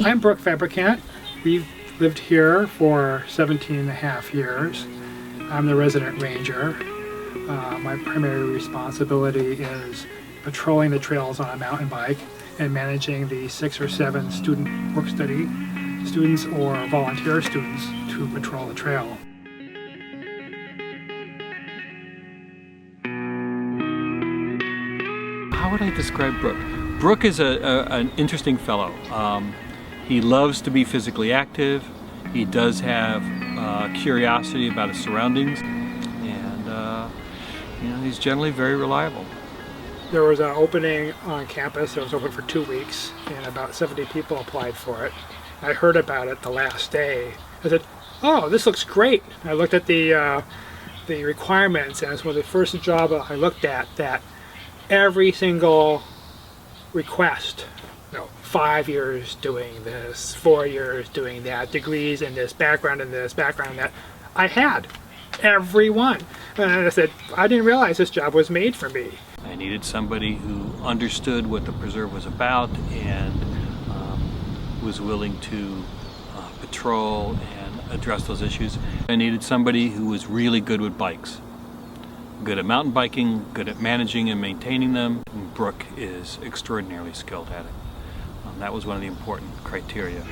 I'm Brooke Fabricant. We've lived here for 17 and a half years. I'm the resident ranger. My primary responsibility is patrolling the trails on a mountain bike and managing the 6 or 7 student work-study students or volunteer students to patrol the trail. How would I describe Brooke? Brooke is an interesting fellow. He loves to be physically active. He does have curiosity about his surroundings, and he's generally very reliable. There was an opening on campus. It was open for 2 weeks, and about 70 people applied for it. I heard about it the last day. I said, "Oh, this looks great." I looked at the requirements, and it's one of the first jobs I looked at that every single request, 5 years doing this, 4 years doing that, degrees in this, background in that, I had every one. And I said, I didn't realize this job was made for me. I needed somebody who understood what the preserve was about and was willing to patrol and address those issues. I needed somebody who was really good with bikes. Good at mountain biking, good at managing and maintaining them. And Brooke is extraordinarily skilled at it. That was one of the important criteria.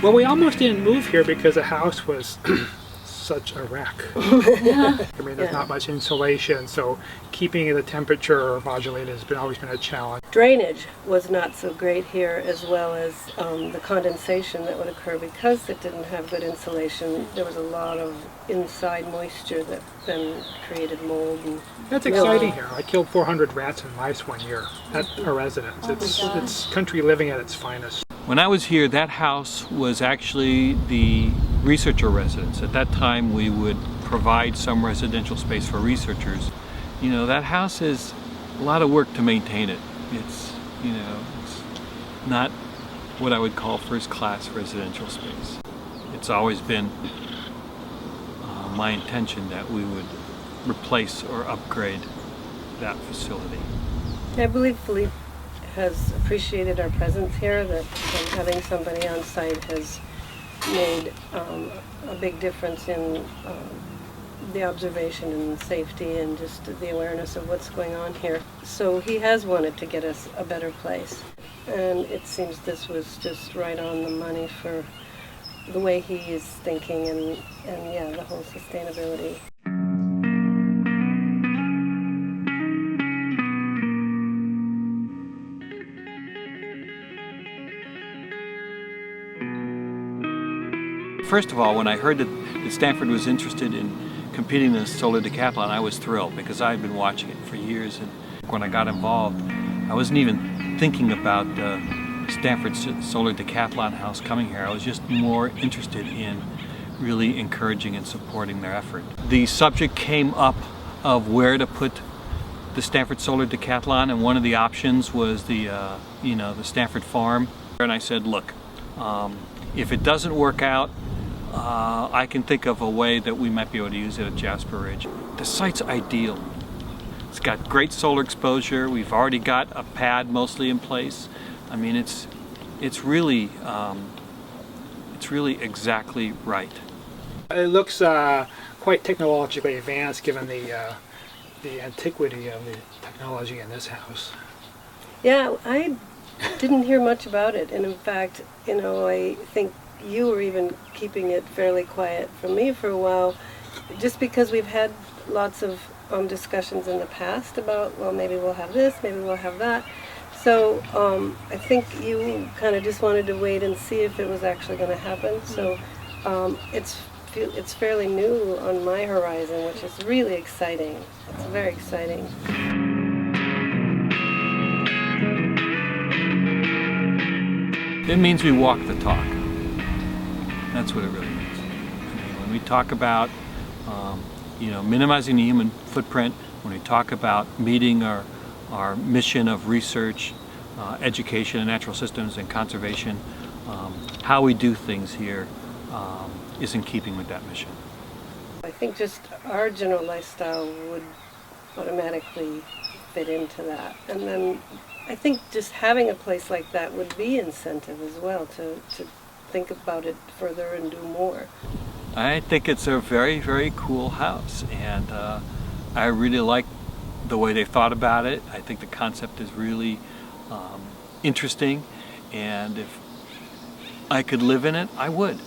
Well, we almost didn't move here because the house was such a wreck. I mean, there's not much insulation, so keeping the temperature modulated has always been a challenge. Drainage was not so great here, as well as the condensation that would occur because it didn't have good insulation. There was a lot of inside moisture that then created mold. And that's exciting here. I killed 400 rats and mice one year at a residence. It's country living at its finest. When I was here, that house was actually the researcher residence. At that time, we would provide some residential space for researchers. That house is a lot of work to maintain it. It's not what I would call first-class residential space. It's always been my intention that we would replace or upgrade that facility. I believe Philippe has appreciated our presence here, that having somebody on site has made a big difference in the observation and safety and just the awareness of what's going on here. So he has wanted to get us a better place, and it seems this was just right on the money for the way he is thinking and the whole sustainability. First of all, when I heard that Stanford was interested in competing in the solar decathlon, I was thrilled because I had been watching it for years, and when I got involved, I wasn't even thinking about Stanford's solar decathlon house coming here. I was just more interested in really encouraging and supporting their effort. The subject came up of where to put the Stanford solar decathlon, and one of the options was the Stanford farm. And I said, look, if it doesn't work out, I can think of a way that we might be able to use it at Jasper Ridge. The site's ideal. It's got great solar exposure. We've already got a pad mostly in place. I mean, it's really exactly right. It looks quite technologically advanced given the antiquity of the technology in this house. Yeah, I didn't hear much about it, and in fact, I think you were even keeping it fairly quiet from me for a while, just because we've had lots of discussions in the past about, well, maybe we'll have this, maybe we'll have that. So I think you kind of just wanted to wait and see if it was actually going to happen. So it's fairly new on my horizon, which is really exciting. It's very exciting. It means we walk the talk. That's what it really means. When we talk about minimizing the human footprint, when we talk about meeting our mission of research, education, and natural systems and conservation, how we do things here is in keeping with that mission. I think just our general lifestyle would automatically fit fit into that. And then I think just having a place like that would be incentive as well to think about it further and do more. I think it's a very, very cool house, and I really like the way they thought about it. I think the concept is really interesting, and if I could live in it, I would.